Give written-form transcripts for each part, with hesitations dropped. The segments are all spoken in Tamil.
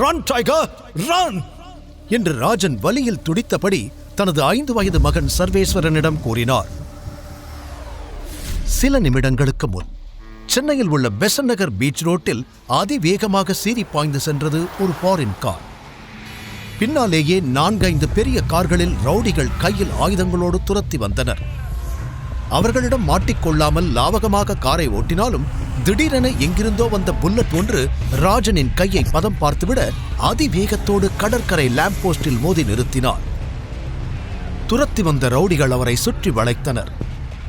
ரன் டைகர் ரன் என்று ராஜன் வலியில் துடித்தபடி தனது 5 வயது மகன் சர்வேஸ்வரனிடம் கூறினார். சில நிமிடங்களுக்கு முன் சென்னையில் உள்ள பெசன்ட் நகர் பீச் ரோட்டில் அதிவேகமாக சீறி பாய்ந்து சென்றது ஒரு ஃபாரின் கார். பின்னாலேயே 4-5 பெரிய கார்களில் ரவுடிகள் கையில் ஆயுதங்களோடு துரத்தி வந்தனர். அவர்களிடம் மாட்டிக்கொள்ளாமல் லாவகமாக காரை ஓட்டினாலும் திடீரென எங்கிருந்தோ வந்த புல்லட் ஒன்று ராஜனின் கையை பதம் பார்த்துவிட அதிவேகத்தோடு கடற்கரை லேம்ப் போஸ்டில் மோதி நிறுத்தினார். துரத்தி வந்த ரவுடிகள் அவரை சுற்றி வளைத்தனர்.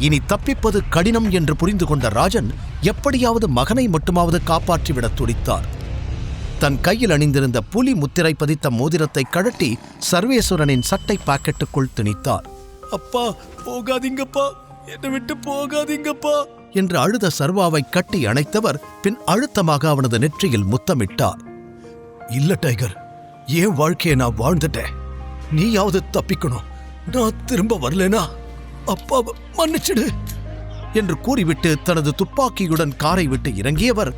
இனி தப்பிப்பது கடினம் என்று புரிந்து கொண்ட ராஜன் எப்படியாவது மகனை மட்டுமாவது காப்பாற்றிவிட துடித்தார். தன் கையில் அணிந்திருந்த புலி முத்திரை பதித்த மோதிரத்தை கழட்டி சர்வேஸ்வரனின் சட்டை பாக்கெட்டுக்குள் திணித்தார். அப்பா போகாதீங்கப்பா, என்னை விட்டு போகாதீங்கப்பா என்று அழுத சர்வாவை கட்டி அணைத்தவர் பின் அழுத்தமாக அவனது நெற்றியில் முத்தமிட்டார். இல்ல டைகர், ஏன் வாழ்க்கையை நான் வாழ்ந்துட்டேன், நீயாவது தப்பிக்கணும், நான் திரும்ப வரலனா அப்பாவை மன்னிச்சிடு என்று கூறிவிட்டு தனது துப்பாக்கியுடன் காரை விட்டு இறங்கியவர்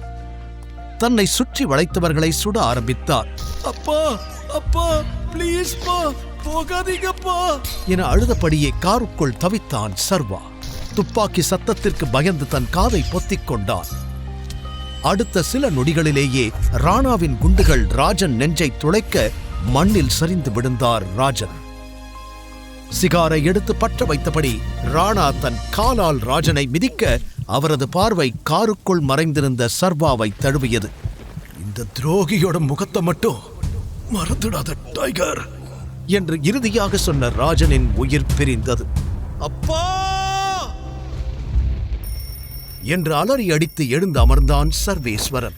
தன்னை சுற்றி வளைத்தவர்களை சுட ஆரம்பித்தார். அப்பா அப்பா ப்ளீஸ் பா, போகாதீங்கப்பா என அழுதபடியே காருக்குள் தவித்தான் சர்வா. துப்பாக்கி சத்தத்திற்கு பயந்து தன் காதை பொத்திக் கொண்டான். அடுத்த சில நொடிகளிலேயே ராணாவின் குண்டுகள் ராஜன் நெஞ்சை துளைக்க மண்ணில் சரிந்து விழுந்தார் ராஜன். சிகாரை எடுத்து பற்ற வைத்தபடி ராணா தன் காலால் ராஜனை மிதிக்க அவரது பார்வை காருக்குள் மறைந்திருந்த சர்வாவை தழுவியது. இந்த துரோகியோட முகத்தை மட்டும் மறந்துடாத டைகர் என்று இறுதியாக சொன்ன ராஜனின் உயிர் பிரிந்தது. அப்பா என்று அலறி அடித்து எழுந்து அமர்ந்தான் சர்வேஸ்வரன்.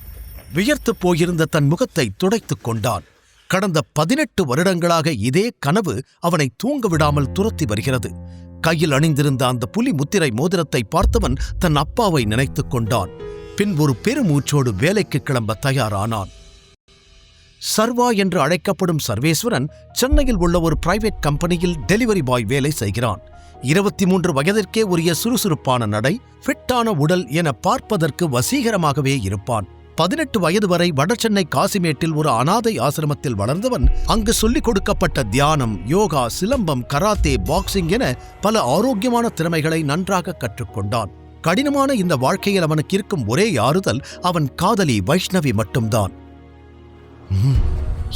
வியர்த்து போயிருந்த தன் முகத்தை துடைத்துக் கொண்டான். கடந்த 18 வருடங்களாக இதே கனவு அவனை தூங்க விடாமல் துரத்தி வருகிறது. கையில் அணிந்திருந்த அந்த புலி முத்திரை மோதிரத்தை பார்த்தவன் தன் அப்பாவை நினைத்துக் கொண்டான். பின் ஒரு பெருமூச்சோடு வேலைக்கு கிளம்ப தயாரானான். சர்வா என்று அழைக்கப்படும் சர்வேஸ்வரன் சென்னையில் உள்ள ஒரு பிரைவேட் கம்பெனியில் டெலிவரி பாய் வேலை செய்கிறான். 23 வயதிற்கே உரிய சுறுசுறுப்பான நடை, ஃபிட்டான உடல் என பார்ப்பதற்கு வசீகரமாகவே இருப்பான். 18 வயது வரை வடசென்னை காசிமேட்டில் ஒரு அனாதை ஆசிரமத்தில் வளர்ந்தவன் அங்கு சொல்லிக் கொடுக்கப்பட்ட தியானம், யோகா, சிலம்பம், கராத்தே, பாக்ஸிங் என பல ஆரோக்கியமான திறமைகளை நன்றாக கற்றுக்கொண்டான். கடினமான இந்த வாழ்க்கையில் அவனுக்கு இருக்கும் ஒரே ஆறுதல் அவன் காதலி வைஷ்ணவி மட்டும்தான்.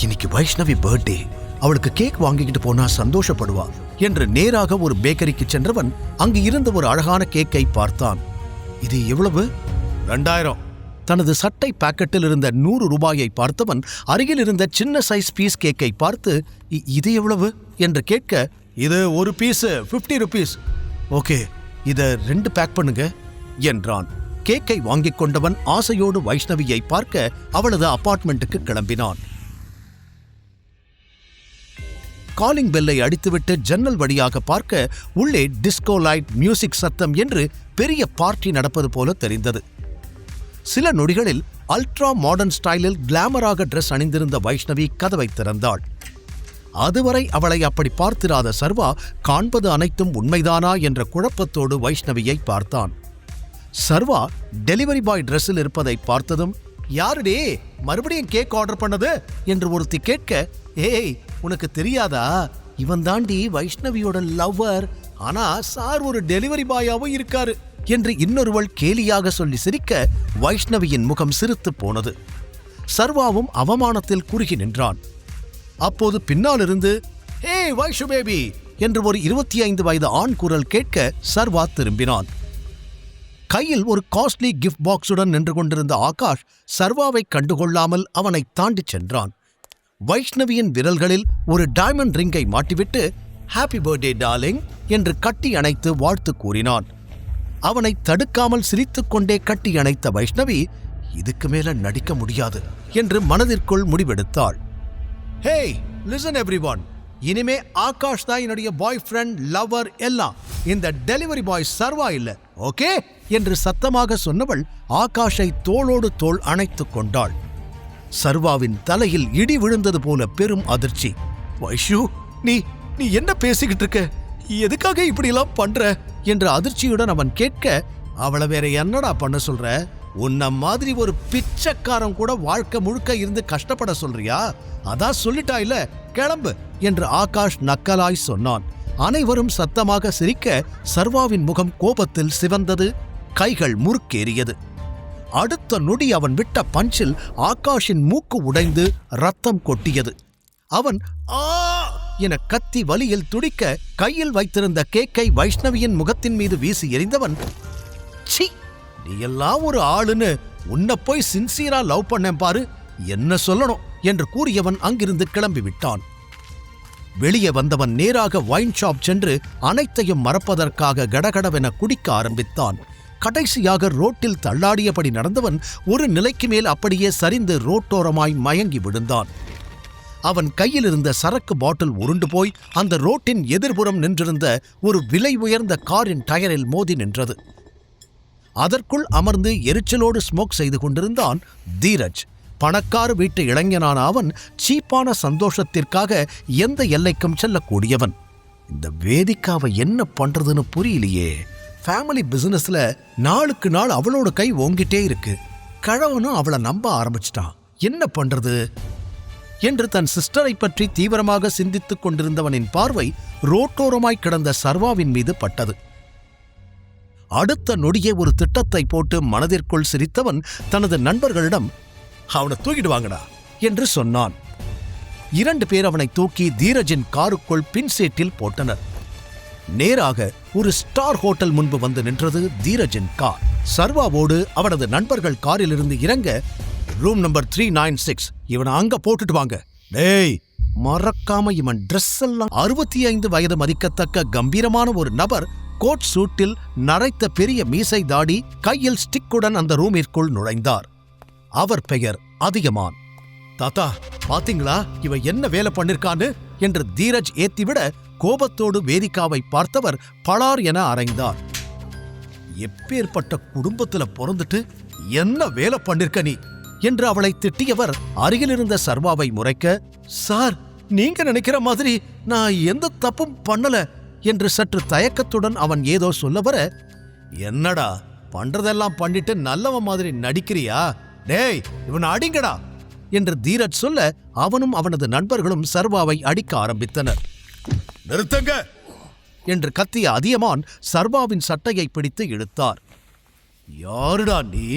இன்னைக்கு வைஷ்ணவி பர்த்டே, அவளுக்கு கேக் வாங்கிக்கிட்டு போனா சந்தோஷப்படுவா என்று நேராக ஒரு பேக்கரிக்கு சென்றவன் அங்கு இருந்த ஒரு அழகான கேக்கை பார்த்தான். இது எவ்வளவு? 2000. தனது சட்டை பாக்கெட்டில் இருந்த 100 ரூபாயை பார்த்தவன் அருகில் இருந்த சின்ன சைஸ் பீஸ் கேக்கை பார்த்து இது எவ்வளவு என்று கேட்க, இது ஒரு பீஸ் 50 rupees. ஓகே, இதை 2 பேக் பண்ணுங்க என்றான். கேக்கை வாங்கிக் கொண்டவன் ஆசையோடு வைஷ்ணவியை பார்க்க அவளது அபார்ட்மெண்ட்டுக்கு கிளம்பினான். காலிங் பெல்லை அடித்துவிட்டு ஜன்னல் வழியாக பார்க்க உள்ளே டிஸ்கோ லைட், மியூசிக் சத்தம் என்று பெரிய பார்ட்டி நடப்பது போல தெரிந்தது. சில நொடிகளில் அல்ட்ரா மாடர்ன் ஸ்டைலில் கிளாமராக டிரெஸ் அணிந்திருந்த வைஷ்ணவி கதவை திறந்தாள். அதுவரை அவளை அப்படி பார்த்திராத சர்வா காண்பது அனைத்தும் உண்மைதானா என்ற குழப்பத்தோடு வைஷ்ணவியை பார்த்தான். சர்வா டெலிவரி பாய் டிரெஸ்ஸில் இருப்பதை பார்த்ததும், யாருடே மறுபடியும் கேக் ஆர்டர் பண்ணது என்று ஒருத்தி கேட்க, ஏய் உனக்கு தெரியாதா, இவன் தாண்டி வைஷ்ணவியோட லவ்வர், ஆனா சார் ஒரு டெலிவரி பாயாவும் இருக்காரு என்று இன்னொருவள் கேலியாக சொல்லி சிரிக்க வைஷ்ணவியின் முகம் சிரித்து போனது. சர்வாவும் அவமானத்தில் குறுகி நின்றான். அப்போது பின்னாலிருந்து, ஹே வைஷு பேபி என்று ஒரு 25 வயது ஆண் குரல் கேட்க சர்வா திரும்பினான். கையில் ஒரு காஸ்ட்லி கிஃப்ட் பாக்ஸுடன் நின்று கொண்டிருந்த ஆகாஷ் சர்வாவை கண்டுகொள்ளாமல் அவனை தாண்டிச் சென்றான். வைஷ்ணவியின் விரல்களில் ஒரு டைமண்ட் ரிங்கை மாட்டிவிட்டு ஹாப்பி பர்த்டே டார்லிங் என்று கட்டி அணைத்து வாழ்த்து கூறினான். அவனை தடுக்காமல் சிரித்துக் கொண்டே கட்டி அணைத்த வைஷ்ணவி, இதுக்கு மேல நடிக்க முடியாது என்று மனதிற்குள் முடிவெடுத்தாள். ஹேய் லிசன் எவ்ரிவன், இனிமே ஆகாஷ் தான் என்னுடைய பாய் ஃப்ரெண்ட், லவர் எல்லாம், இந்த டெலிவரி பாய் சர்வா இல்ல, ஓகே என்று சத்தமாக சொன்னவள் ஆகாஷை தோளோடு தோள் அணைத்துக் கொண்டாள். சர்வாவின் தலையில் இடி விழுந்தது போல பெரும் அதிர்ச்சி. வைஷு, நீ என்ன பேசிக்கிட்டு இருக்க, எதுக்காக இப்படி எல்லாம் பண்ற என்று அதிர்ச்சியுடன் அவன் கேட்க, அவளை வேற என்னடா பண்ண சொல்ற, உன்ன மாதிரி ஒரு பிச்சைக்காரன் கூட வாழ்க்கை முழுக்க இருந்து கஷ்டப்பட சொல்றியா? அதான் சொல்லிட்டா இல்ல, கிளம்பு என்று ஆகாஷ் நக்கலாய் சொன்னான். அனைவரும் சத்தமாக சிரிக்க சர்வாவின் முகம் கோபத்தில் சிவந்தது, கைகள் முறுக்கேறியது. அடுத்த நொடி அவன் விட்ட பஞ்சில் ஆகாஷின் மூக்கு உடைந்து ரத்தம் கொட்டியது. அவன் ஆ என கத்தி வலியில் துடிக்க கையில் வைத்திருந்த கேக்கை வைஷ்ணவியின் முகத்தின் மீது வீசி எறிந்தவன், சீ, நீ எல்லாம் ஒரு ஆளுன்னு உன்னை போய் சின்சியரா லவ் பண்ணேன் பாரு, என்ன சொல்லணும் என்று கூறியவன் அங்கிருந்து கிளம்பிவிட்டான். வெளியே வந்தவன் நேராக வைன் ஷாப் சென்று அனைத்தையும் மறப்பதற்காக கடகடவென குடிக்க ஆரம்பித்தான். கடைசியாக ரோட்டில் தள்ளாடியபடி நடந்தவன் ஒரு நிலைக்கு மேல் அப்படியே சரிந்து ரோட்டோரமாய் மயங்கி விழுந்தான். அவன் கையில் இருந்த சரக்கு பாட்டில் உருண்டு போய் அந்த ரோட்டின் எதிர்புறம் நின்றிருந்த ஒரு விலை உயர்ந்த காரின் டயரில் மோதி நின்றது. அதற்குள் அமர்ந்து எரிச்சலோடு ஸ்மோக் செய்து கொண்டிருந்தான் தீரஜ். பணக்கார வீட்டு இளைஞனான அவன் சீப்பான சந்தோஷத்திற்காக எந்த எல்லைக்கும் செல்லக்கூடியவன். இந்த வேதிக்காவை என்ன பண்றதுன்னு புரியலையே. ஃபேமிலி பிசினஸ்ல நாளுக்கு நாள் அவளோட கை ஓங்கிட்டே இருக்கு. கழவனும் அவளை நம்ப ஆரம்பிச்சிட்டான். என்ன பண்றது என்று தன் சிஸ்டரை பற்றி தீவிரமாக சிந்தித்துக் கொண்டிருந்தவனின் பார்வை ரோட்டோரமாய் கிடந்த சர்வாவின் மீது பட்டது. அடுத்த நொடியே ஒரு திட்டத்தை போட்டு மனதிற்குள் சிரித்தவன் தனது நண்பர்களிடம், அவனை தூக்கிடுவாங்கடா என்று சொன்னான். 2 பேர் அவனை தூக்கி தீரஜின் காருக்குள் பின்சேட்டில் போட்டனர். நேராக ஒரு ஸ்டார் ஹோட்டல் முன்பு வந்து நின்றது தீரஜின் கார். சர்வாவோடு அவனது நண்பர்கள் காரிலிருந்து இறங்க, ரூம் நம்பர் 396, இவனை அங்க போட்டுட்டு வாங்க. டேய், மறக்காம இவன் ட்ரெஸ் எல்லாம் 65 வயது மதிக்கத்தக்க கம்பீரமான ஒரு நபர் கோட் சூட்டில் நரைத்த பெரிய மீசை தாடி கையில் ஸ்டிக்குடன் அந்த ரூமிற்குள் நுழைந்தார். அவர் பெயர் அதியமான். தாத்தா, பாத்தீங்களா இவன் என்ன வேலை பண்ணிருக்கான்னு என்று தீரஜ் ஏத்திவிட கோபத்தோடு வேதிகாவை பார்த்தவர் பளார் என அறைந்தார். எப்பேற்பட்ட குடும்பத்துல பிறந்துட்டு என்ன வேலை பண்ணிருக்க நீ என்று அவளை திட்டியவர் அருகிலிருந்த சர்வாவை முறைக்க, சார், நீங்க நினைக்கிற மாதிரி நான் எந்த தப்பும் பண்ணல என்று சற்று தயக்கத்துடன் அவன் ஏதோ சொல்ல வர, என்னடா பண்றதெல்லாம் பண்ணிட்டு நல்லவன் மாதிரி நடிக்கிறியா? டேய், இவனை அடிங்கடா என்று தீரஜ் சொல்ல அவனும் அவனது நண்பர்களும் சர்வாவை அடிக்க ஆரம்பித்தனர். நிறுத்துங்க என்று கத்திய அதியமான் சர்வாவின் சட்டையை பிடித்து இழுத்தார். யாருடா நீ?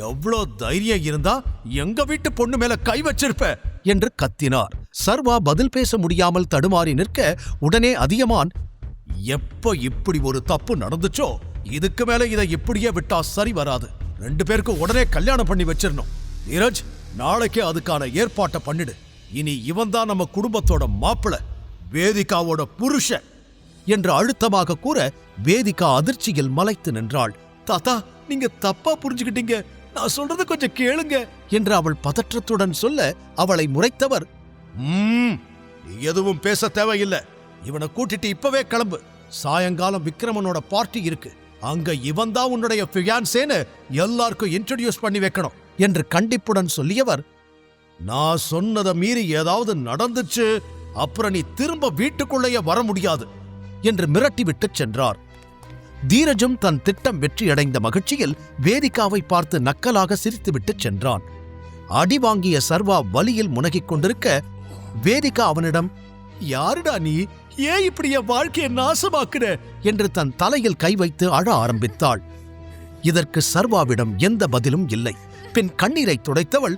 எவ்வளோ தைரியம் இருந்தா எங்க வீட்டு பொண்ணு மேல கை வச்சிருப்ப என்று கத்தினார். சர்வா பதில் பேச முடியாமல் தடுமாறி நிற்க உடனே அதியமான், எப்ப இப்படி ஒரு தப்பு நடந்துச்சோ இதுக்கு மேல இதை இப்படியே விட்டா சரி வராது. 2 பேருக்கு உடனே கல்யாணம் பண்ணி வச்சிடணும். தீரஜ், நாளைக்கே அதுக்கான ஏற்பாட்டை பண்ணிடு. இனி இவன் தான் நம்ம குடும்பத்தோட மாப்பிள, வேதிகாவோட புருஷன் என்று அழுத்தமாக கூற வேதிகா அதிர்ச்சியில் மலைத்து நின்றாள். தாத்தா, நீங்க தப்பா புரிஞ்சுக்கிட்டீங்க, நான் சொல்றது கொஞ்சம் கேளுங்க என்று அவள் பதற்றத்துடன் சொல்ல அவளை முறைத்தவர், நீ எதுவும் பேச தேவையில்லை, இவனை கூட்டிட்டு இப்பவே கிளம்பு. சாயங்காலம் விக்ரமனோட பார்ட்டி இருக்கு, அங்க இவன் தான் உன்னுடைய ஃபியான்சேன்னு எல்லாருக்கும் இன்ட்ரோடியூஸ் பண்ணி வைக்கணும் என்று கண்டிப்புடன் சொல்லியவர், நான் சொன்னதை மீறி ஏதாவது நடந்துச்சு அப்புறம் நீ திரும்ப வீட்டுக்குள்ளேயே வர முடியாது என்று மிரட்டிவிட்டு சென்றார். தீரஜும் தன் திட்டம் வெற்றியடைந்த மகிழ்ச்சியில் வேதிகாவை பார்த்து நக்கலாக சிரித்துவிட்டு சென்றான். அடி வாங்கிய சர்வா வலியில் முனகிக் கொண்டிருக்க வேதிகா அவனிடம், யாருடா நீ, ஏன் இப்படி என் வாழ்க்கையை நாசமாக்குற என்று தன் தலையில் கை வைத்து அழ ஆரம்பித்தாள். இதற்கு சர்வாவிடம் எந்த பதிலும் இல்லை. பின் கண்ணீரை துடைத்தவள்,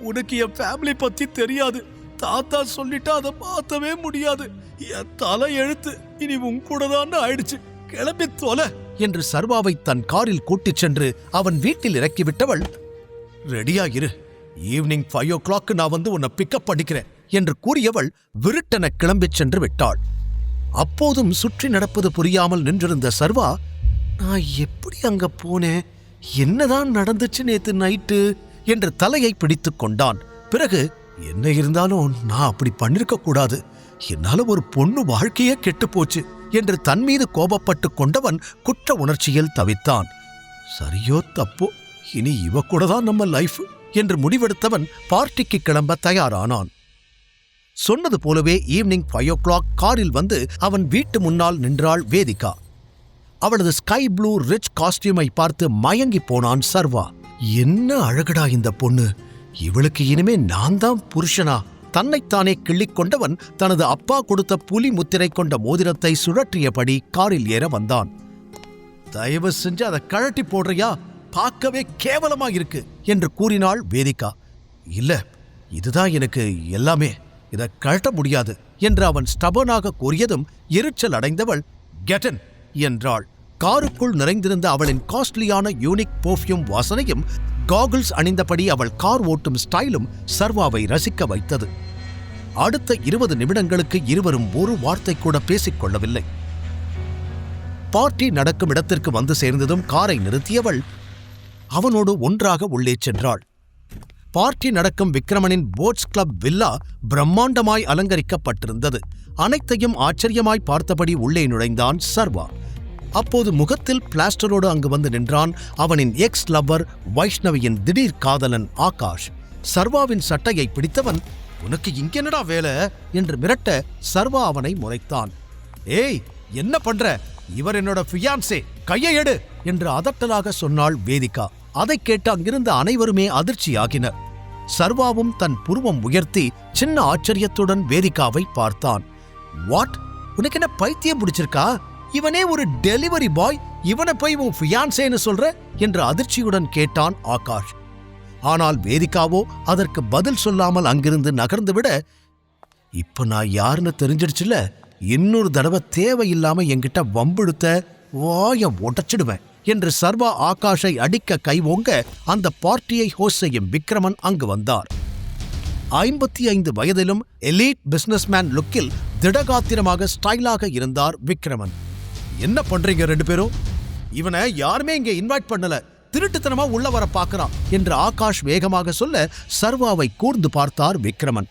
உனக்கு என் ஃபேமிலி பத்தி தெரியாது, தாத்தா சொல்லிட்டா அதை மாத்தவே முடியாது, என் தலை எழுத்து இனி உன் கூட தான் ஆயிடுச்சு, கிளம்பி தொலை என்று சர்வாவை தன் காரில் கூட்டிச் சென்று அவன் வீட்டில் இறக்கிவிட்டவள், ரெடியா இரு, ஈவினிங் 5 o'clock நான் வந்து உன்னை பிக்கப் பண்ணிக்கிறேன் என்று கூறியவள் விருட்டென கிளம்பிச் சென்று விட்டாள். அப்போதும் சுற்றி நடப்பது புரியாமல் நின்றிருந்த சர்வா, நான் எப்படி அங்க போனேன், என்னதான் நடந்துச்சு நேத்து நைட்டு என்று தலையை பிடித்துக் கொண்டான். பிறகு, என்ன இருந்தாலும் நான் அப்படி பண்ணிருக்க கூடாது, என்னால ஒரு பொண்ணு வாழ்க்கையே கெட்டு போச்சு என்று தன் மீது கோபப்பட்டு கொண்டவன் குற்ற உணர்ச்சியில் தவித்தான். சரியோ தப்போ, இனி இவ கூட தான் நம்ம லைஃப் என்று முடிவெடுத்தவன் பார்ட்டிக்கு கிளம்ப தயாரானான். சொன்னது போலவே ஈவினிங் 5 o'clock காரில் வந்து அவன் வீட்டு முன்னால் நின்றாள் வேதிகா. அவளது ஸ்கை ப்ளூ ரிச் காஸ்டியூமை பார்த்து மயங்கி போனான் சர்வா. என்ன அழகடா இந்த பொண்ணு, இவளுக்கு இனிமே நான் தான் புருஷனா? தன்னைத்தானே கிள்ளிக் கொண்டவன் தனது அப்பா கொடுத்த புலி முத்திரை கொண்ட மோதிரத்தை சுழற்றியபடி காரில் ஏற வந்தான். தயவு செஞ்சு அதை கழட்டி போடுறியா, பார்க்கவே கேவலமா இருக்கு என்று கூறினாள் வேதிகா. இல்ல, இதுதான் எனக்கு எல்லாமே, இதை கழட்ட முடியாது என்று அவன் ஸ்டபனாக கூறியதும் எரிச்சல் அடைந்தவள் கெட்டன் என்றாள். காருக்குள் நிறைந்திருந்த அவளின் காஸ்ட்லியான யூனிக் பெர்ஃப்யூம் வாசனையும் காகிள்ஸ் அணிந்தபடி அவள் கார் ஓட்டும் ஸ்டைலும் சர்வாவை ரசிக்க வைத்தது. அடுத்த 20 நிமிடங்களுக்கு இருவரும் ஒரு வார்த்தை கூட பேசிக்கொள்ளவில்லை. பார்ட்டி நடக்கும் இடத்திற்கு வந்து சேர்ந்ததும் காரை நிறுத்தியவள் அவனோடு ஒன்றாக உள்ளே சென்றாள். பார்ட்டி நடக்கும் விக்ரமனின் போட்ஸ் கிளப் வில்லா பிரம்மாண்டமாய் அலங்கரிக்கப்பட்டிருந்தது. அனைத்தையும் ஆச்சரியமாய் பார்த்தபடி உள்ளே நுழைந்தான் சர்வா. அப்போது முகத்தில் பிளாஸ்டரோடு அங்கு வந்து நின்றான் அவனின் எக்ஸ் லவ்வர் வைஷ்ணவியின் திடீர் காதலன் ஆகாஷ். சர்வாவின் சட்டையை பிடித்தவன், உனக்கு இங்கென்னடா வேலை என்று மிரட்ட சர்வா அவனை முறைத்தான். ஏய், என்ன பண்ற? இவர் என்னோட ஃபியான்சே, கையை எடு என்று அதட்டலாக சொன்னாள் வேதிகா. அதைக் கேட்டு அங்கிருந்த அனைவருமே அதிர்ச்சியாகினர். சர்வாவும் தன் புருவம் உயர்த்தி சின்ன ஆச்சரியத்துடன் வேதிகாவை பார்த்தான். வாட், உனக்கு என்ன பைத்தியம் பிடிச்சிருக்கா? இவனே ஒரு டெலிவரி பாய், இவனை போய் உன் ஃபியான்சேன்னு சொல்ற என்று அதிர்ச்சியுடன் கேட்டான் ஆகாஷ். ஆனால் வேதிகாவோ அதற்கு பதில் சொல்லாமல் அங்கிருந்து நகர்ந்துவிட, இப்ப நான் யாருன்னு தெரிஞ்சிடுச்சுல, இன்னொரு தடவை தேவையில்லாம என்கிட்ட வம்பிழுத்த வாய உடைச்சிடுவேன் என்று சர்வா ஆகாஷை அடிக்க கைவோங்க அந்த பார்ட்டியை ஹோஸ்ட் செய்யும் விக்ரமன் அங்கு வந்தார். 55 வயதிலும் எலீட் பிசினஸ்மேன் லுக்கில் திடகாத்திரமாக ஸ்டைலாக இருந்தார் விக்ரமன். என்ன பண்றீங்க ரெண்டு பேரும்? இவனை யாருமே இங்க இன்வைட் பண்ணல, திருட்டுத்தனமா உள்ள வர பார்க்கறான் என்று ஆகாஷ் வேகமாக சொல்ல சர்வாவை கூர்ந்து பார்த்தார் விக்ரமன்.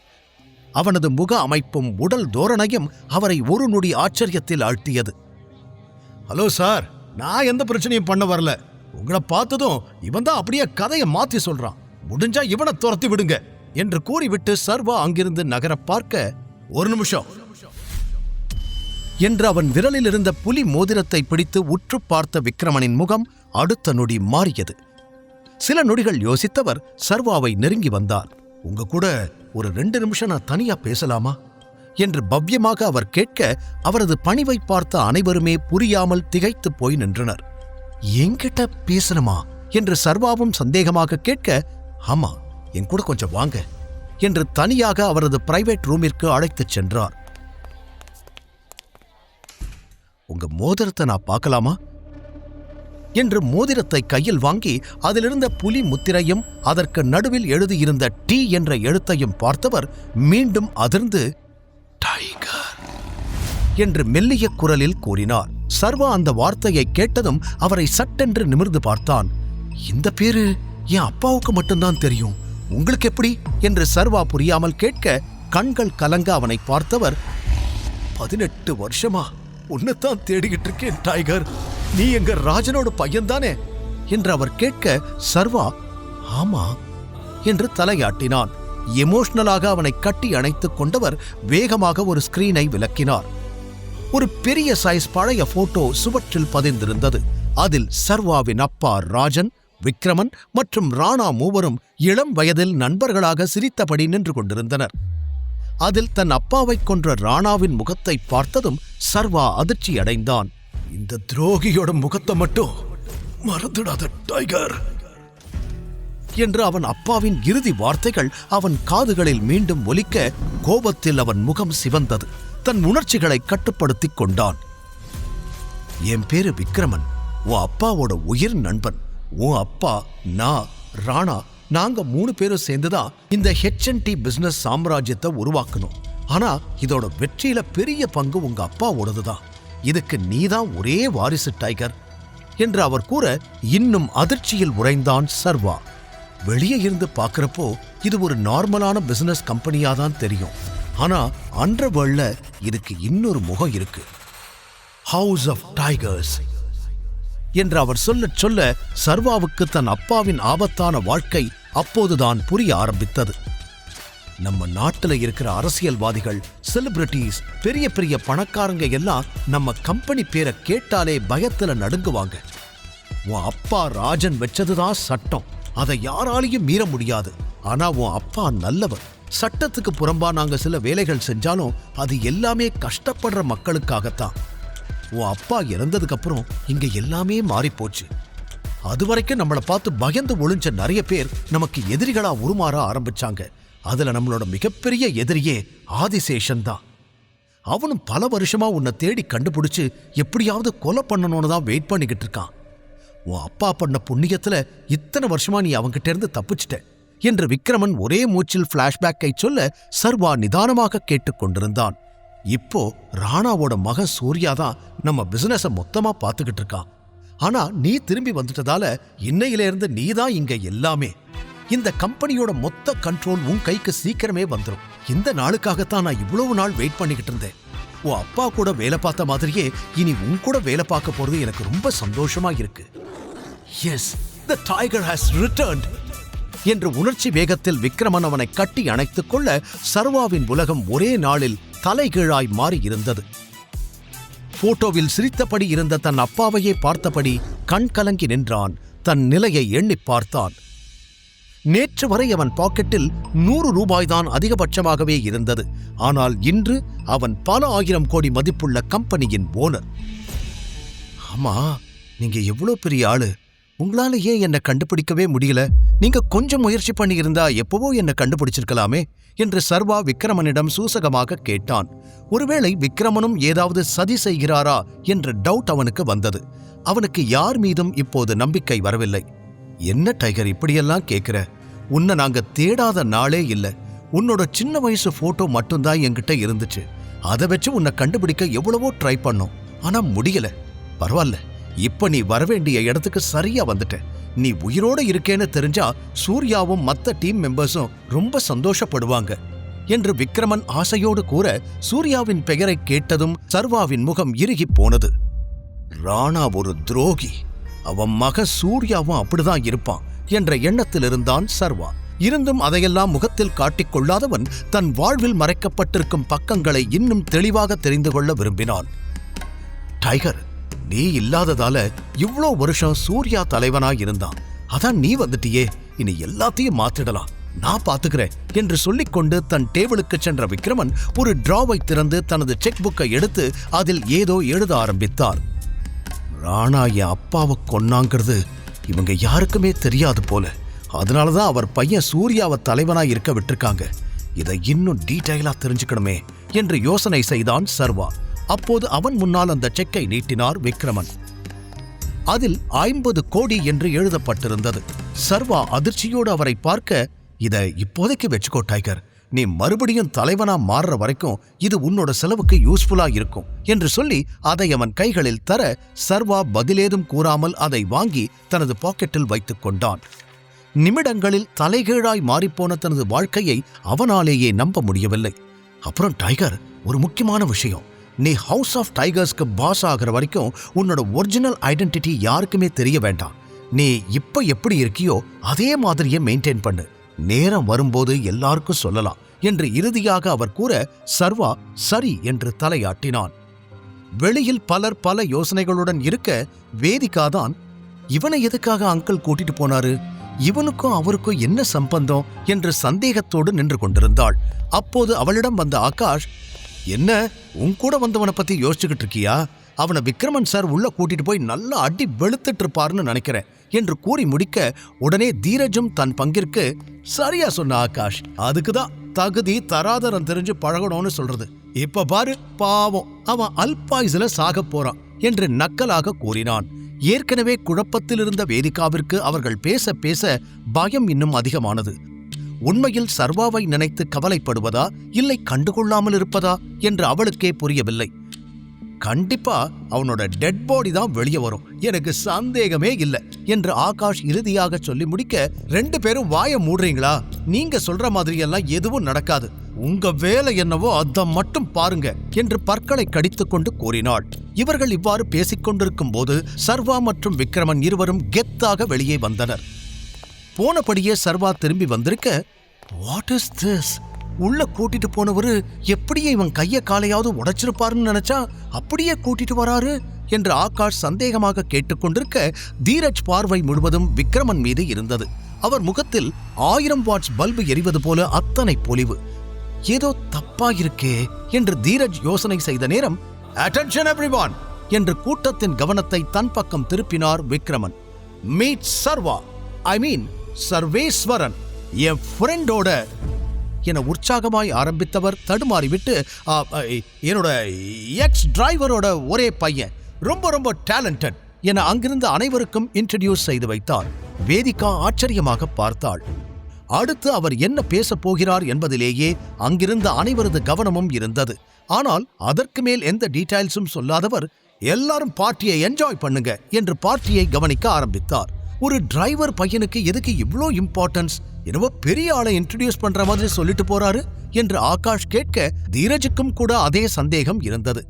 அவனது முக அமைப்பும் உடல் தோரணையும் அவரை ஒரு நொடி ஆச்சரியத்தில் ஆழ்த்தியது. ஹலோ சார், நான் எந்த பிரச்சனையும் பண்ண வரல. உங்களை பார்த்ததும் இவன் தான் அப்படியே கதையை மாத்தி சொல்றான். முடிஞ்சா இவனை துரத்தி விடுங்க என்று கூறிவிட்டு சர்வா அங்கிருந்து நகர பார்க்க, ஒரு நிமிஷம் என்று அவன் விரலில் இருந்த புலி மோதிரத்தை பிடித்து உற்று பார்த்த விக்ரமனின் முகம் அடுத்த நொடி மாறியது. சில நொடிகள் யோசித்தவர் சர்வாவை நெருங்கி வந்தார். உங்க கூட ஒரு 2 நிமிஷம் நான் தனியா பேசலாமா என்று பவ்யமாக அவர் கேட்க, அவரது பணிவை பார்த்த அனைவருமே புரியாமல் திகைத்து போய் நின்றனர். என்கிட்ட பேசணுமா என்று சர்வாவும் சந்தேகமாக கேட்க, ஆமா, என் கூட கொஞ்சம் வாங்க என்று தனியாக அவரது பிரைவேட் ரூமிற்கு அழைத்துச் சென்றார். உங்க மோதிரத்தை நான் பார்க்கலாமா என்று மோதிரத்தை கையில் வாங்கி அதிலிருந்த புலி முத்திரையும் அதற்கு நடுவில் எழுதியிருந்த டி என்ற எழுத்தையும் பார்த்தவர் மீண்டும் அதிர்ந்து, டைகர் என்று மெல்லிய குரலில் கூறினார். சர்வா அந்த வார்த்தையை கேட்டதும் அவரை சட்டென்று நிமிர்ந்து பார்த்தான். இந்த பேரு என் அப்பாவுக்கு மட்டும்தான் தெரியும், உங்களுக்கு எப்படி என்று சர்வா புரியாமல் கேட்க, கண்கள் கலங்க அவனை பார்த்தவர், 18 வருஷமா உன்னைத்தான் தேடிக்கிட்டு இருக்கேன் டைகர், நீ எங்க ராஜனோட பையன்தானே என்று அவர் கேட்க, சர்வா ஆமா என்று தலையாட்டினான். எமோஷனலாக அவனை கட்டி அணைத்துக் கொண்டவர் வேகமாக ஒரு ஸ்கிரீனை விலக்கினார். ஒரு பெரிய சைஸ் பழைய போட்டோ சுவற்றில் பதிந்திருந்தது. அதில் சர்வாவின் அப்பா ராஜன், விக்ரமன் மற்றும் ராணா மூவரும் இளம் வயதில் நண்பர்களாக சிரித்தபடி நின்று கொண்டிருந்தனர். அதில் தன் அப்பாவை கொன்ற ராணாவின் முகத்தை பார்த்ததும் சர்வா அதிர்ச்சி அடைந்தான். இந்த துரோகியோட முகத்தை மட்டும் மறந்துடாத டைகர் என்று அவன் அப்பாவின் இறுதி வார்த்தைகள் அவன் காதுகளில் மீண்டும் ஒலிக்க, கோபத்தில் அவன் முகம் சிவந்தது. தன் உணர்ச்சிகளை கட்டுப்படுத்திக் கொண்டான். என் பேரு விக்ரமன், உன் அப்பாவோட உயிர் நண்பன். உன் அப்பா, நான், ராணா, நாங்க 3 பேரும் சேர்ந்துதான் இந்த H&T பிசினஸ் சாம்ராஜ்யத்தை உருவாக்கணும். ஆனா இதோட வெற்றியில பெரிய பங்கு உங்க அப்பாவோடதுதான். இதுக்கு நீதான் ஒரே வாரிசு டைகர் என்று அவர் கூற, இன்னும் அதிர்ச்சியில் உறைந்தான் சர்வா. வெளியே இருந்து பார்க்கிறப்போ இது ஒரு நார்மலான பிசினஸ் கம்பெனியாதான் தெரியும். ஆனா அண்டர்வேர்ல்ட்ல இதுக்கு இன்னொரு முகம் இருக்கு, ஹவுஸ் ஆஃப் டைகர்ஸ் என்று அவர் சொல்லச் சொல்ல சர்வாவுக்கு தன் அப்பாவின் ஆபத்தான வாழ்க்கை அப்போதுதான் புரிய ஆரம்பித்தது. நம்ம நாட்டுல இருக்கிற அரசியல்வாதிகள், செலிபிரிட்டிஸ், பெரிய பெரிய பணக்காரங்க எல்லாம் நம்ம கம்பெனி பேரை கேட்டாலே பயத்துல நடுங்குவாங்க. உன் அப்பா ராஜன் வச்சதுதான் சட்டம், அதை யாராலையும் மீற முடியாது. ஆனா உன் அப்பா நல்லவர். சட்டத்துக்கு புறம்பா நாங்க சில வேலைகள் செஞ்சாலும் அது எல்லாமே கஷ்டப்படுற மக்களுக்காகத்தான். உன் அப்பா இறந்ததுக்கு அப்புறம் இங்க எல்லாமே மாறி போச்சு. அதுவரைக்கும் நம்மளை பார்த்து பயந்து ஒளிஞ்ச நிறைய பேர் நமக்கு எதிரிகளா உருமாற ஆரம்பிச்சாங்க. அதுல நம்மளோட மிகப்பெரிய எதிரியே ஆதிசேஷன் தான். அவனும் பல வருஷமா உன்னை தேடி கண்டுபிடிச்சு எப்படியாவது கொலை பண்ணணும்னு தான் வெயிட் பண்ணிக்கிட்டு இருக்கான். உன் அப்பா பண்ண புண்ணியத்துல இத்தனை வருஷமா நீ அவங்கிட்ட இருந்து தப்பிச்சிட்ட என்று விக்ரமன் ஒரே மூச்சில் பிளாஷ்பேக்கை சொல்ல சர்வா நிதானமாக கேட்டுக்கொண்டிருந்தான். இப்போ ராணாவோட மகன் சூர்யா தான் நம்ம பிசினஸ மொத்தமா பார்த்துக்கிட்டு இருக்கான். ஆனா நீ திரும்பி வந்துட்டதால இன்னையிலிருந்து நீ தான் இங்க எல்லாமே. இந்த கம்பெனியோட மொத்த கண்ட்ரோல் உன் கைக்கு சீக்கிரமே வந்துடும். இந்த நாளுக்காகத்தான் நான் இவ்வளவு நாள் வெயிட் பண்ணிக்கிட்டு இருந்தேன். உன் அப்பா கூட வேலை பார்த்த மாதிரியே இனி உன் கூட வேலை பார்க்க போறது எனக்கு ரொம்ப சந்தோஷமா இருக்கு. Yes, the tiger has returned என்று உணர்ச்சி வேகத்தில் விக்ரமன் அவனை கட்டி அணைத்துக் கொள்ள சர்வாவின் உலகம் ஒரே நாளில் தலைகீழாய் மாறி இருந்தது. போட்டோவில் சிரித்தபடி இருந்த தன் அப்பாவையே பார்த்தபடி கண் கலங்கி நின்றான். தன் நிலையை எண்ணி பார்த்தான். நேற்று வரை அவன் பாக்கெட்டில் 100 ரூபாய்தான் அதிகபட்சமாகவே இருந்தது. ஆனால் இன்று அவன் பல 1000 கோடி மதிப்புள்ள கம்பெனியின் ஓனர். ஆமா, நீங்க எவ்வளவு பெரிய ஆளு, உங்களால ஏன் என்னை கண்டுபிடிக்கவே முடியல? நீங்க கொஞ்சம் முயற்சி பண்ணியிருந்தா எப்பவோ என்னை கண்டுபிடிச்சிருக்கலாமே என்று சர்வா விக்ரமனிடம் சூசகமாக கேட்டான். ஒருவேளை விக்ரமனும் ஏதாவது சதி செய்கிறாரா என்ற டவுட் அவனுக்கு வந்தது. அவனுக்கு யார் மீதும் இப்போது நம்பிக்கை வரவில்லை. என்ன டைகர் இப்படியெல்லாம் கேட்கிற? உன்னை நாங்க தேடாத நாளே இல்ல. உன்னோட சின்ன வயசு போட்டோ மட்டும்தான் என்கிட்ட இருந்துச்சு. அதை வச்சு உன்னை கண்டுபிடிக்க எவ்வளவோ ட்ரை பண்ணோம், ஆனா முடியல. பரவாயில்ல, இப்ப நீ வரவேண்டிய இடத்துக்கு சரியா வந்துட்ட. நீ உயிரோட இருக்கேன்னு தெரிஞ்சா சூர்யாவும் மத்த டீம் மெம்பர்ஸும் ரொம்ப சந்தோஷப்படுவாங்க என்று விக்ரமன் ஆசையோடு கூற, சூர்யாவின் பெயரை கேட்டதும் சர்வாவின் முகம் இறுகி போனது. ராணா ஒரு துரோகி, அவன் மக சூர்யாவும் அப்படிதான் இருப்பான் என்ற எண்ணத்தில் இருந்தான் சர்வா. இருந்தும் அதையெல்லாம் முகத்தில் காட்டிக்கொள்ளாதவன் தன் வாழ்வில் மறைக்கப்பட்டிருக்கும் பக்கங்களை இன்னும் தெளிவாக தெரிந்து கொள்ள விரும்பினான். டைகர், நீ இல்லாததால இவ்ளோ வருஷம் சூர்யா தலைவனாய் இருந்தான். அதான் நீ வந்துட்டியே, இனி எல்லாத்தையும் மாத்திடலாம், நான் பாத்துக்கிறேன் என்று சொல்லிக்கொண்டு தன் டேபிளுக்கு சென்ற விக்ரமன் ஒரு டிராவை திறந்து தனது செக் புக்கை எடுத்து அதில் ஏதோ எழுத ஆரம்பித்தார். ராணா என் அப்பாவை கொன்னாங்கிறது இவங்க யாருக்குமே தெரியாது போல. அதனாலதான் அவர் பையன் சூர்யாவை தலைவனாய் இருக்க விட்டுருக்காங்க. இதை இன்னும் டீடைலா தெரிஞ்சுக்கணுமே என்று யோசனை செய்தான் சர்வா. அப்போது அவன் முன்னால் அந்த செக்கை நீட்டினார் விக்ரமன். அதில் 50 கோடி என்று எழுதப்பட்டிருந்தது. சர்வா அதிர்ச்சியோடு அவரை பார்க்க, இதை இப்போதைக்கு வச்சுக்கோ டைகர், நீ மறுபடியும் தலைவனா மாறுற வரைக்கும் இது உன்னோட செலவுக்கு யூஸ்ஃபுல்லா இருக்கும் என்று சொல்லி அதை அவன் கைகளில் தர, சர்வா பதிலேதும் கூறாமல் அதை வாங்கி தனது பாக்கெட்டில் வைத்துக் கொண்டான். நிமிடங்களில் தலைகீழாய் மாறிப்போன தனது வாழ்க்கையை அவனாலேயே நம்ப முடியவில்லை. அப்புறம் டைகர், ஒரு முக்கியமான விஷயம், நீ ஹவுஸ் ஆஃப் டைகர்ஸ்க்கு பாஸ் ஆகிற வரைக்கும் உன்னோட ஒரிஜினல் ஐடென்டிட்டி யாருக்குமே தெரிய வேண்டாம். நீ இப்ப எப்படி இருக்கியோ அதே மாதிரியே மெயின்டைன் பண்ணு. நேரம் வரும்போது எல்லாருக்கும் சொல்லலாம் என்று இறுதியாக அவர் கூற, சர்வா சரி என்று தலையாட்டினான். வெளியில் பலர் பல யோசனைகளுடன் இருக்க, வேதிகாதான் இவனை எதுக்காக அங்கிள் கூட்டிட்டு போனாரு, இவனுக்கும் அவருக்கும் என்ன சம்பந்தம் என்று சந்தேகத்தோடு நின்று கொண்டிருந்தாள். அப்போது அவளிடம் வந்த ஆகாஷ், என்ன உன் கூட வந்தவனை பத்தி யோசிச்சுக்கிட்டு இருக்கியா? அவனை விக்ரமன் சார் உள்ள கூட்டிட்டு போய் நல்லா அடி வெளுத்துட்டு இருப்பாருன்னு நினைக்கிறேன் என்று கூறி முடிக்க, உடனே தீரஜும் தன் பங்கிற்கு, சரியா சொன்ன ஆகாஷ், அதுக்குதான் தகுதி தராதரம் தெரிஞ்சு பழகணும்னு சொல்றது. இப்ப பாரு, பாவம் அவன் அல்பாயுசுல சாக போறான் என்று நக்கலாக கூறினான். ஏற்கனவே குழப்பத்தில் இருந்த வேதிகாவிற்கு அவர்கள் பேச பேச பயம் இன்னும் அதிகமானது. உண்மையில் சர்வாவை நினைத்து கவலைப்படுவதா இல்லை கண்டுகொள்ளாமல் இருப்பதா என்று அவளுக்கே புரியவில்லை. கண்டிப்பா அவனோட டெட் பாடி தான் வெளியே வரும், எனக்கு சந்தேகமே இல்லை என்று ஆகாஷ் இறுதியாக சொல்லி முடிக்க, 2 பேரும் வாய மூடுறீங்களா? நீங்க சொல்ற மாதிரி எல்லாம் எதுவும் நடக்காது, உங்க வேலை என்னவோ அதை மட்டும் பாருங்க என்று பற்களை கடித்துக் கொண்டு கூறினாள். இவர்கள் இவ்வாறு பேசிக் கொண்டிருக்கும் போது சர்வா மற்றும் விக்ரமன் இருவரும் கெத்தாக வெளியே வந்தனர். போனபடியே சர்வா திரும்பி வந்திருக்க, வாட் இஸ் திஸ் உள்ள கூட்டிட்டு போனவரு எப்படியே இவன் கைய காலையாவது உடைச்சிருப்பாருன்னு நினைச்சா அப்படியே கூட்டிட்டு வராரு என்று ஆகாஷ் சந்தேகமாக கேட்டுக்கொண்டிருக்க தீரஜ் பார்வை முழுவதும் விக்ரமன் மீது இருந்தது. அவர் முகத்தில் 1000 வாட்ஸ் பல்பு எரிவது போல அத்தனை பொலிவு. ஏதோ தப்பாயிருக்கே என்று தீரஜ் யோசனை செய்த நேரம், அட்டென்ஷன் எவ்ரிவான் என்று கூட்டத்தின் கவனத்தை தன் பக்கம் திருப்பினார் விக்ரமன். மீட் சர்வா, ஐ மீன் சர்வேஸ்வரன், என் ஃப்ரெண்டோட என உற்சாகமாய் ஆரம்பித்தவர் தடுமாறிவிட்டு, என்னோட எக்ஸ் டிரைவரோட ஒரே பையன், ரொம்ப ரொம்ப டேலண்டட் என அங்கிருந்த அனைவருக்கும் இன்ட்ரடியூஸ் செய்து வைத்தார். வேதிகா ஆச்சரியமாக பார்த்தாள். அடுத்து அவர் என்ன பேசப் போகிறார் என்பதிலேயே அங்கிருந்த அனைவரது கவனமும் இருந்தது. ஆனால் அதற்கு மேல் எந்த டீடைல்ஸும் சொல்லாதவர், எல்லாரும் பார்ட்டியை என்ஜாய் பண்ணுங்க என்று பார்ட்டியை கவனிக்க ஆரம்பித்தார். ஒரு டிரைவர் பையனுக்கு எதுக்கு இவ்ளோ இம்பார்ட்டன்ஸ், என்னவோ பெரிய ஆளை இன்ட்ரடியூஸ் பண்ற மாதிரி சொல்லிட்டு போறாரு என்று ஆகாஷ் கேட்க தீரஜுக்கும் கூட அதே சந்தேகம் இருந்தது.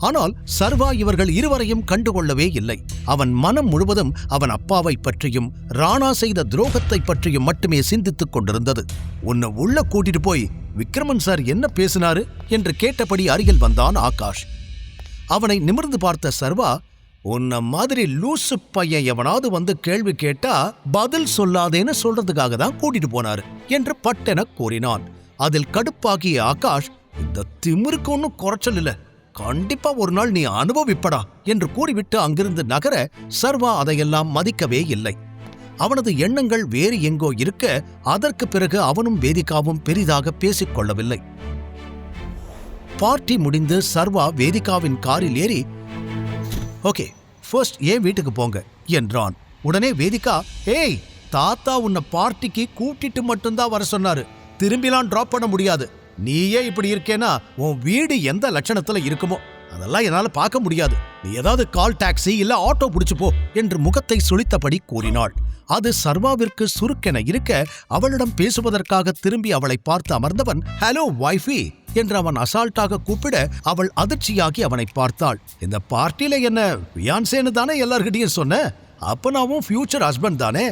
ஆனால் சர்வா இவர்கள் இருவரையும் கண்டுகொள்ளவே இல்லை. அவன் மனம் முழுவதும் அவன் அப்பாவை பற்றியும் ராணா செய்த துரோகத்தை பற்றியும் மட்டுமே சிந்தித்துக் கொண்டிருந்தது. உன்னை உள்ள கூட்டிட்டு போய் விக்ரமன் சார் என்ன பேசினாரு என்று கேட்டபடி அருகில் வந்தான் ஆகாஷ். அவனை நிமிர்ந்து பார்த்த சர்வா, உன்ன மாதிரி லூசு பையன் எவனாவது வந்து கேள்வி கேட்டா பதில் சொல்லாதேன்னு சொல்றதுக்காக தான் கூட்டிட்டு போனாரு என்று பட்டென கூறினான். அதில் கடுப்பாகிய ஆகாஷ், இந்த திமிருக்கு ஒன்னும் குறைச்சல் இல்ல, கண்டிப்பா ஒரு நாள் நீ அனுபவிப்படா என்று கூறிவிட்டு அங்கிருந்து நகர சர்வா அதையெல்லாம் மதிக்கவே இல்லை. அவனது எண்ணங்கள் வேறு எங்கோ இருக்க அதற்கு பிறகு அவனும் வேதிகாவும் பெரிதாக பேசிக்கொள்ளவில்லை. பார்ட்டி முடிந்து சர்வா வேதிகாவின் காரில் ஏறி, ஓகே ஃபர்ஸ்ட் ஏன் வீட்டுக்கு போங்க என்றான். உடனே வேதிகா, ஏய் தாத்தா உன்னை பார்ட்டிக்கு கூட்டிட்டு மட்டும்தான் வர சொன்னாரு, திரும்பிலாம் டிராப் பண்ண முடியாது. நீயே இப்படி இருக்கேனா உன் வீடு எந்த லட்சணத்துல இருக்குமோ அதெல்லாம் என்னால பார்க்க முடியாது. நீ ஏதாவது கால் டாக்ஸி இல்ல ஆட்டோ புடிச்சு போ என்று முகத்தை சுளித்தபடி கூறினாள். அது சர்வாவிற்கு சுருக்கென இருக்க அவளிடம் பேசுவதற்காக திரும்பி அவளை பார்த்து அமர்ந்தவன், ஹலோ வைஃபி என்று அவன் அசால்ட்டாக கூப்பிட அவள் அதிர்ச்சியாகி அவனை பார்த்தாள். இந்த பார்ட்டியில என்ன ஃபியான்சேன்னு தானே எல்லார்கிட்டையும் சொன்ன, அப்ப நாவும் ஃபியூச்சர் ஹஸ்பண்ட் தானே,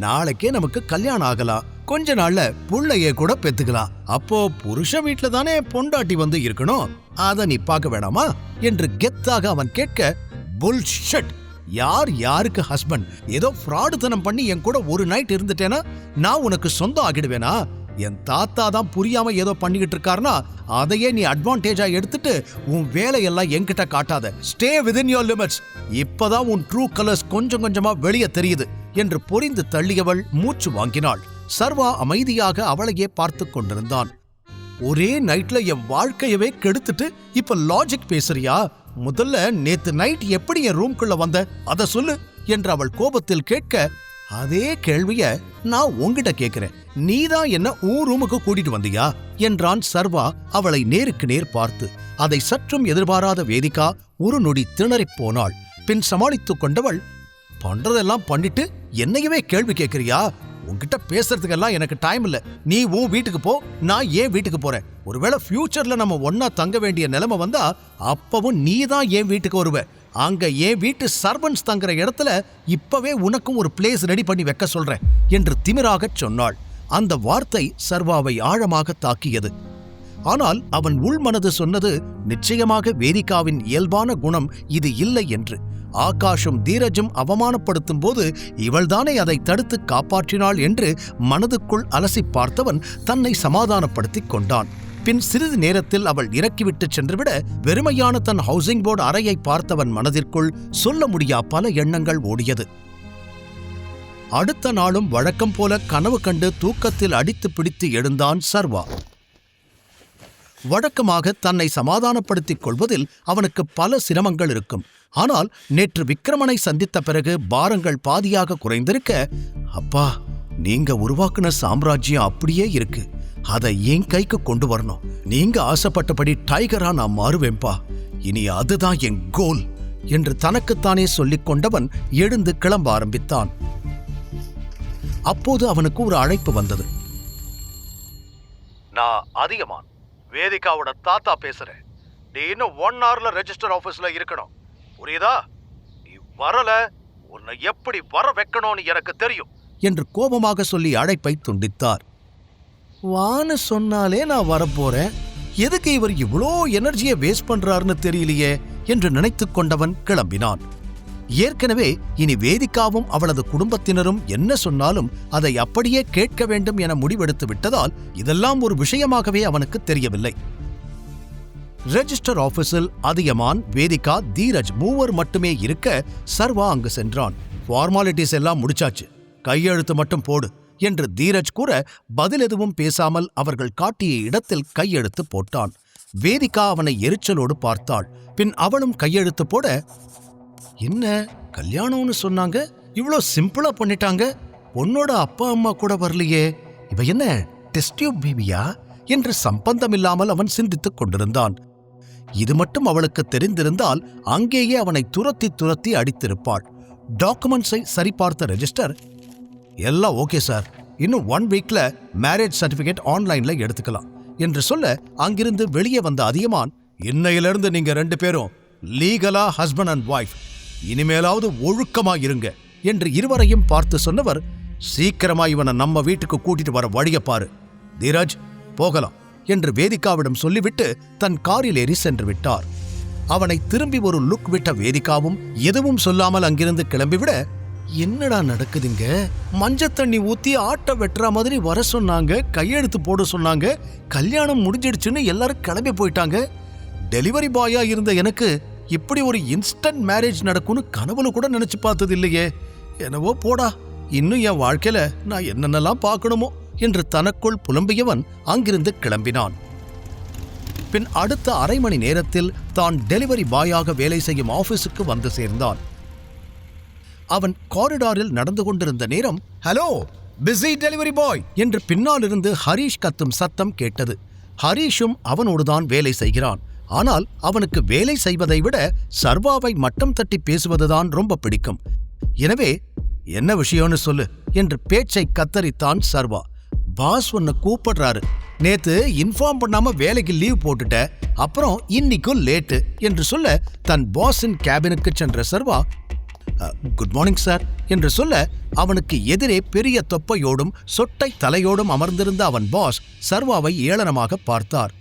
நாளைக்கே நமக்கு கல்யாணம் ஆகலாம், கொஞ்ச நாள்ல புள்ளையே கூட பெத்துக்கலாம், அப்போ புருஷ வீட்டுல தானே பொண்டாட்டி வந்து இருக்கணும், அத நீ பார்க்க வேணாமா என்று கெத்தாக அவன் கேட்க, புல்ஷிட், யார் யாருக்கு ஹஸ்பண்ட், ஏதோ ஃப்ராடுத்தனம் பண்ணி என் கூட ஒரு நைட் இருந்துட்டேனா நான் உனக்கு சொந்தம் ஆகிடுவேனா, என் தாத்தா தான் புரியாம ஏதோ பண்ணிக்கிட்டு இருக்காருனா அதையே நீ அட்வான்டேஜா எடுத்துட்டு உன் வேலையெல்லாம் என்கிட்ட காட்டாத, ஸ்டே விதின் யோர் லிமிட்ஸ், இப்பதான் உன் ட்ரூ கலர்ஸ் கொஞ்சம் கொஞ்சமா வெளியே தெரியுது என்று பொரிந்து தள்ளியவள் மூச்சு வாங்கினாள். சர்வா அமைதியாக அவளையே பார்த்து கொண்டிருந்தான். ஒரே நைட்ல என் வாழ்க்கையவே கெடுத்துட்டு இப்ப லாஜிக் பேசுறியா, முதல்ல நேத்து நைட் எப்படி என் ரூம்குள்ள வந்த அத சொல்லு என்று அவள் கோபத்தில் கேட்க, அதே கேள்விய நான் உன்கிட்ட கேட்கிறேன், நீதான் என்ன உன் ரூமுக்கு கூட்டிட்டு வந்தியா என்றான் சர்வா அவளை நேருக்கு நேர் பார்த்து. அதை சற்றும் எதிர்பாராத வேதிகா ஒரு நொடி திணறிப் போனாள். பின் சமாளித்துக் கொண்டவள், பண்றதெல்லாம் பண்ணிட்டு என்னையவே கேள்வி கேட்கிறியா, உன்கிட்ட பேசுறதுக்கெல்லாம் எனக்கு டைம் இல்ல, நீ உன் வீட்டுக்கு போ, நான் ஏன் வீட்டுக்கு போறேன், ஒருவேளை ஃபியூச்சர்ல நம்ம ஒன்னா தங்க வேண்டிய நிலைமை வந்தா அப்பவும் நீ தான் என் வீட்டுக்கு வருவ, அங்க என் வீட்டு சர்வன்ஸ் தங்குற இடத்துல இப்பவே உனக்கும் ஒரு பிளேஸ் ரெடி பண்ணி வைக்க சொல்றேன் என்று திமிராக சொன்னாள். அந்த வார்த்தை சர்வாவை ஆழமாக தாக்கியது. ஆனால் அவன் உள்மனது சொன்னது நிச்சயமாக வேதிகாவின் இயல்பான குணம் இது இல்லை என்று. ஆகாஷும் தீரஜும் அவமானப்படுத்தும் போது இவள்தானே அதை தடுத்து காப்பாற்றினாள் என்று மனதுக்குள் அலசி பார்த்தவன் தன்னை சமாதானப்படுத்திக் கொண்டான். பின் சிறிது நேரத்தில் அவள் இறக்கிவிட்டு சென்றுவிட வெறுமையான தன் ஹவுசிங் போர்டு அறையை பார்த்தவன் மனதிற்குள் சொல்ல முடியா பல எண்ணங்கள் ஓடியது. அடுத்த நாளும் வழக்கம் போல கனவு கண்டு தூக்கத்தில் அடித்து பிடித்து எழுந்தான் சர்வா. வழக்கமாக தன்னை சமாதானப்படுத்திக் கொள்வதில் அவனுக்கு பல சிரமங்கள் இருக்கும். ஆனால் நேற்று விக்ரமனை சந்தித்த பிறகு பாரங்கள் பாதியாக குறைந்திருக்க, அப்பா நீங்க உருவாக்குன சாம்ராஜ்யம் அப்படியே இருக்கு, அதை என் கைக்கு கொண்டு வரணும், நீங்க ஆசைப்பட்டபடி டைகரா நான் மாறுவேன்பா, இனி அதுதான் என் கோல் என்று தனக்குத்தானே சொல்லிக் கொண்டவன் எழுந்து கிளம்ப ஆரம்பித்தான். அப்போது அவனுக்கு ஒரு அழைப்பு வந்தது. நான் அதிகமான் வேதிகாவோட தாத்தா பேசுறேன், நீ இன்னும் 1 hourல ரெஜிஸ்டர் ஆபீஸ்ல இருக்கணும், புரியுதா, நீ வரல உன்னை எப்படி வர வைக்கணும்னு எனக்கு தெரியும் என்று கோபமாக சொல்லி அழைப்பை துண்டித்தார். வான்னு சொன்னாலே நான் வரப்போறேன், எதுக்கு இவர் இவ்வளோ எனர்ஜியை வேஸ்ட் பண்றாருன்னு தெரியலையே என்று நினைத்து கொண்டவன் கிளம்பினான். ஏற்கனவே இனி வேதிகாவும் அவளது குடும்பத்தினரும் என்ன சொன்னாலும் அதை அப்படியே கேட்க வேண்டும் என முடிவெடுத்து விட்டதால் இதெல்லாம் ஒரு விஷயமாகவே அவனுக்கு தெரியவில்லை. ரெஜிஸ்டர் ஆபீஸில் அதியமான், வேதிகா, தீரஜ் மூவர் மட்டுமே இருக்க சர்வா அங்கு சென்றான். ஃபார்மாலிட்டிஸ் எல்லாம் முடிச்சாச்சு, கையெழுத்து மட்டும் போடு என்று தீரஜ் கூற பதில் எதுவும் பேசாமல் அவர்கள் காட்டிய இடத்தில் கையெழுத்து போட்டான். வேதிகா அவனை எரிச்சலோடு பார்த்தாள். பின் அவளும் கையெழுத்து போட, என்ன கல்யாணம்னு சொன்னாங்க, இவ்வளோ சிம்பிளா பண்ணிட்டாங்க, பொண்ணோட அப்பா அம்மா கூட வரலையே, இவ என்ன டெஸ்ட் டியூப் பேபியா என்று சம்பந்தமில்லாமல் அவன் சிந்தித்துக் கொண்டிருந்தான். இது மட்டும் அவளுக்கு தெரிந்திருந்தால் அங்கேயே அவனை துரத்தி துரத்தி அடித்திருப்பாள். டாக்குமெண்ட்ஸை சரிபார்த்த ரெஜிஸ்டர், எல்லாம் ஓகே சார், இன்னும் 1 வீக்ல மேரேஜ் சர்டிபிகேட் ஆன்லைன்ல எடுத்துக்கலாம் என்று சொல்ல அங்கிருந்து வெளியே வந்த அதியமான், இன்னையிலிருந்து நீங்க 2 பேரும் லீகலா ஹஸ்பண்ட் அண்ட் ஒய்ஃப், இனிமேலாவது ஒழுக்கமா இருங்க என்று இருவரையும் பார்த்து சொன்னவர், சீக்கிரமா இவனை நம்ம வீட்டுக்கு கூட்டிட்டு வர வழிய பாரு, தீரஜ் போகலாம் என்று வேதிகாவிடம் சொல்லிவிட்டு தன் காரில் ஏறி சென்று விட்டார். அவனை திரும்பி ஒரு லுக் விட்ட வேதிகாவும் எதுவும் சொல்லாமல் அங்கிருந்து கிளம்பிவிட, என்னடா நடக்குதுங்க, மஞ்சள் தண்ணி ஊத்தி ஆட்டை வெட்டுற மாதிரி வர சொன்னாங்க, கையெழுத்து போட சொன்னாங்க, கல்யாணம் முடிஞ்சிடுச்சுன்னு எல்லாரும் கிளம்பி போயிட்டாங்க, டெலிவரி பாயா இருந்த எனக்கு இப்படி ஒரு இன்ஸ்டன்ட் மேரேஜ் நடக்கும்னு கனவுல கூட நினைச்சு பார்த்தது இல்லையே, என்னவோ போடா, இன்னும் என் வாழ்க்கையில நான் என்னென்னலாம் பார்க்கணுமோ என்று தனக்குள் புலம்பியவன் அங்கிருந்து கிளம்பினான். பின் அடுத்த அரை மணி நேரத்தில் தான் டெலிவரி பாயாக வேலை செய்யும் ஆபீஸுக்கு வந்து சேர்ந்தான். அவன் காரிடாரில் நடந்து கொண்டிருந்த நேரம், ஹலோ பிஸி டெலிவரி பாய் என்று பின்னாலிருந்து ஹரீஷ் கத்தும் சத்தம் கேட்டது. ஹரீஷும் அவனோடுதான் வேலை செய்கிறான். ஆனால் அவனுக்கு வேலை செய்வதை விட சர்வாவை மட்டம் தட்டி பேசுவதுதான் ரொம்ப பிடிக்கும். எனவே என்ன விஷயம்னு சொல்லு என்று பேச்சை கத்தரித்தான் சர்வா. பாஸ் உன்னை கூப்பிடுறாரு, நேத்து இன்ஃபார்ம் பண்ணாம வேலைக்கு லீவ் போட்டுட்ட, அப்புறம் இன்னைக்கும் லேட்டு என்று சொல்ல தன் பாஸின் கேபினுக்கு சென்ற சர்வா, குட் மார்னிங் சார் என்று சொல்ல அவனுக்கு எதிரே பெரிய தொப்பையோடும் சொட்டை தலையோடும் அமர்ந்திருந்த அவன் பாஸ் சர்வாவை ஏளனமாக பார்த்தார்.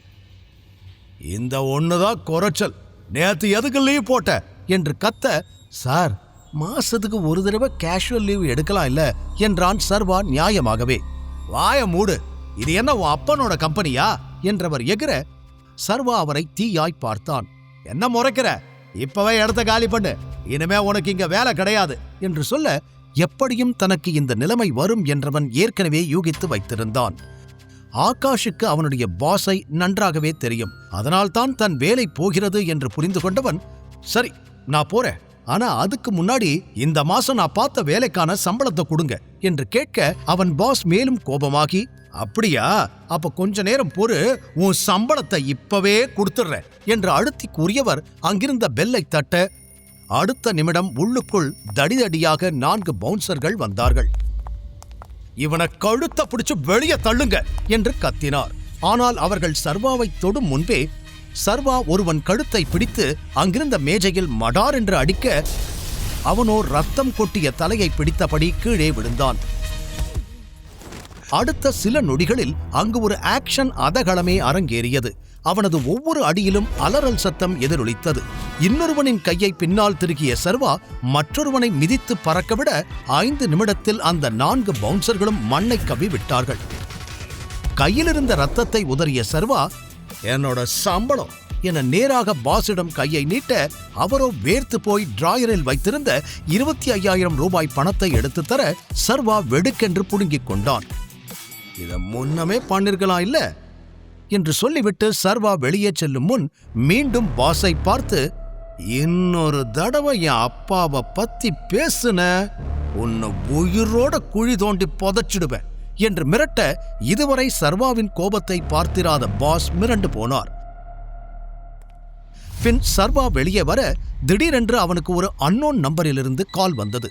இந்த ஒண்ணுதான் குறைச்சல், நேத்து எதுக்கு லீவ் போட்ட என்று கத்த, சார் மாசத்துக்கு ஒரு தடவை கேஷுவல் லீவ் எடுக்கலாம் இல்ல என்றான் சர்வா நியாயமாகவே. வாய மூடு, இது என்ன உன் அப்பனோட கம்பெனியா என்றவர் எகிற சர்வா அவரை தீயாய் பார்த்தான். என்ன முறைக்கிற, இப்பவே இடத்த காலி பண்ணு, இனிமே உனக்கு இங்க வேலை கிடையாது என்று சொல்ல எப்படியும் தனக்கு இந்த நிலைமை வரும் என்றவன் ஏற்கனவே யூகித்து வைத்திருந்தான். ஆகாஷுக்கு அவனுடைய பாஸை நன்றாகவே தெரியும். அதனால்தான் தன் வேலை போகிறது என்று புரிந்து கொண்டவன், சரி நான் போறேன், ஆனா அதுக்கு முன்னாடி இந்த மாசம் நான் பார்த்த வேலைக்கான சம்பளத்தை கொடுங்க என்று கேட்க அவன் பாஸ் மேலும் கோபமாகி, அப்படியா, அப்ப கொஞ்ச நேரம் பொறு, உன் சம்பளத்தை இப்பவே கொடுத்துடுற என்று அழுத்தி கூறியவர் அங்கிருந்த பெல்லை தட்ட அடுத்த நிமிடம் உள்ளுக்குள் தடிதடியாக 4 பவுன்சர்கள் வந்தார்கள். இவனை கழுத்த பிடிச்சு வெளியே தள்ளுங்க என்று கத்தினார். ஆனால் அவர்கள் சர்வாவை தொடும் முன்பே சர்வா ஒருவன் கழுத்தை பிடித்து அங்கிருந்த மேஜையில் மடார் என்று அடிக்க அவனோ ரத்தம் கொட்டிய தலையை பிடித்தபடி கீழே விழுந்தான். அடுத்த சில நொடிகளில் அங்கு ஒரு ஆக்ஷன் அதகளமே அரங்கேறியது. அவனது ஒவ்வொரு அடியிலும் அலறல் சத்தம் எதிரொலித்தது. இன்னொருவனின் கையை பின்னால் திருகிய சர்வா மற்றொருவனை மிதித்து பறக்கவிட 5 நிமிடத்தில் அந்த 4 பவுன்சர்களும் மண்ணை கவ்வி விட்டார்கள். கையிலிருந்த ரத்தத்தை உதறிய சர்வா, என்னோட சம்பளம் என நேராக பாஸிடம் கையை நீட்ட அவரோ வேர்த்து போய் டிராயரில் வைத்திருந்த 25,000 ரூபாய் பணத்தை எடுத்து தர சர்வா வெடுக்கென்று புடுங்கிக் கொண்டான். இதை முன்னமே பண்ணிருக்கலாம் இல்ல என்று சொல்லிவிட்டு சர்வா வெளியே செல்லும் முன் மீண்டும் பாஸை பார்த்து, இன்னொரு தடவை என் அப்பாவை பத்தி பேசுன, உன்னை உயிரோட குழி தோண்டி புதைச்சிடுவேன் என்று மிரட்ட இதுவரை சர்வாவின் கோபத்தை பார்த்திராத பாஸ் மிரண்டு போனார். பின் சர்வா வெளியே வர திடீரென்று அவனுக்கு ஒரு அன்னோன் நம்பரிலிருந்து கால் வந்தது.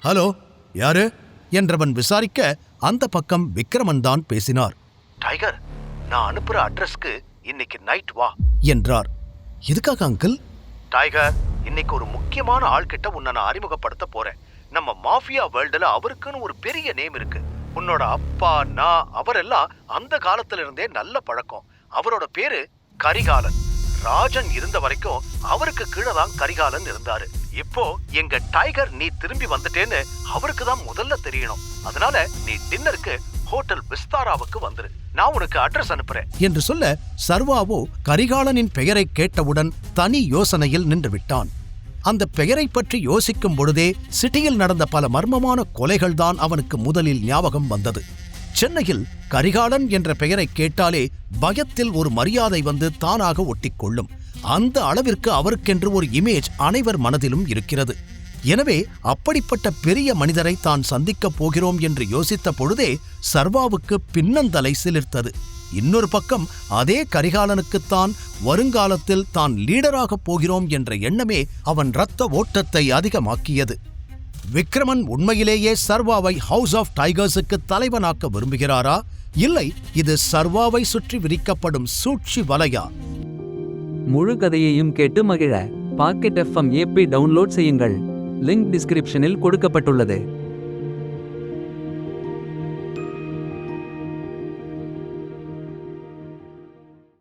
ஹலோ, யாரு என்றவன் விசாரிக்க அந்த பக்கம் விக்ரமன் தான் பேசினார். டைகர், நான் அனுப்புற அட்ரஸ்க்கு இன்னைக்கு நைட் வா என்றார். எதுக்காக அங்கிள்? டைகர், இன்னைக்கு ஒரு முக்கியமான ஆள் கிட்ட உன்னை நான் அறிமுகப்படுத்த போறேன். நம்ம மாஃபியா வேர்ல்டுல அவருக்குன்னு ஒரு பெரிய நேம் இருக்கு. உன்னோட அப்பா நான் அவரெல்லாம் அந்த காலத்துல இருந்தே நல்ல பழக்கம். அவரோட பேரு கரிகாலன். ராஜன் இருந்த வரைக்கும் அவருக்கு கீழே தான் கரிகாலன் இருந்தாரு. இப்போ எங்க டைகர் நீ திரும்பி வந்துட்டேன்னு அவருக்கு தான் முதல்ல தெரியணும். அதனால நீ டின்னருக்கு ஹோட்டல் விஸ்தாராவுக்கு வந்துரு. நான் உனக்கு அட்ரஸ் அனுப்புறேன் என்று சொல்ல சர்வாவோ கரிகாலனின் பெயரை கேட்டவுடன் தனி யோசனையில் நின்று விட்டான். அந்த பெயரை பற்றி யோசிக்கும் பொழுதே சிட்டியில் நடந்த பல மர்மமான கொலைகள்தான் அவனுக்கு முதலில் ஞாபகம் வந்தது. சென்னையில் கரிகாலன் என்ற பெயரை கேட்டாலே பயத்தில் ஒரு மரியாதை வந்து தானாக ஒட்டிக்கொள்ளும். அந்த அளவிற்கு அவருக்கென்று ஒரு இமேஜ் அனைவர் மனதிலும் இருக்கிறது. எனவே அப்படிப்பட்ட பெரிய மனிதரை தான் சந்திக்கப் போகிறோம் என்று யோசித்த பொழுதே சர்வாவுக்கு பின்னந்தலை சிலிர்த்தது. இன்னொரு பக்கம் அதே கரிகாலனுக்குத்தான் வருங்காலத்தில் தான் லீடராகப் போகிறோம் என்ற எண்ணமே அவன் இரத்த ஓட்டத்தை அதிகமாக்கியது. விக்ரமன் உண்மையிலேயே சர்வாவை ஹவுஸ் ஆஃப் டைகர்ஸுக்கு தலைவனாக்க விரும்புகிறாரா, இல்லை இது சர்வாவை சுற்றி விரிக்கப்படும் சூழ்ச்சி வலையா? முழு கதையையும் கேட்டு மகிழ பாக்கெட் FM app டவுன்லோட் செய்யுங்கள். லிங்க் டிஸ்கிரிப்ஷனில் கொடுக்கப்பட்டுள்ளது.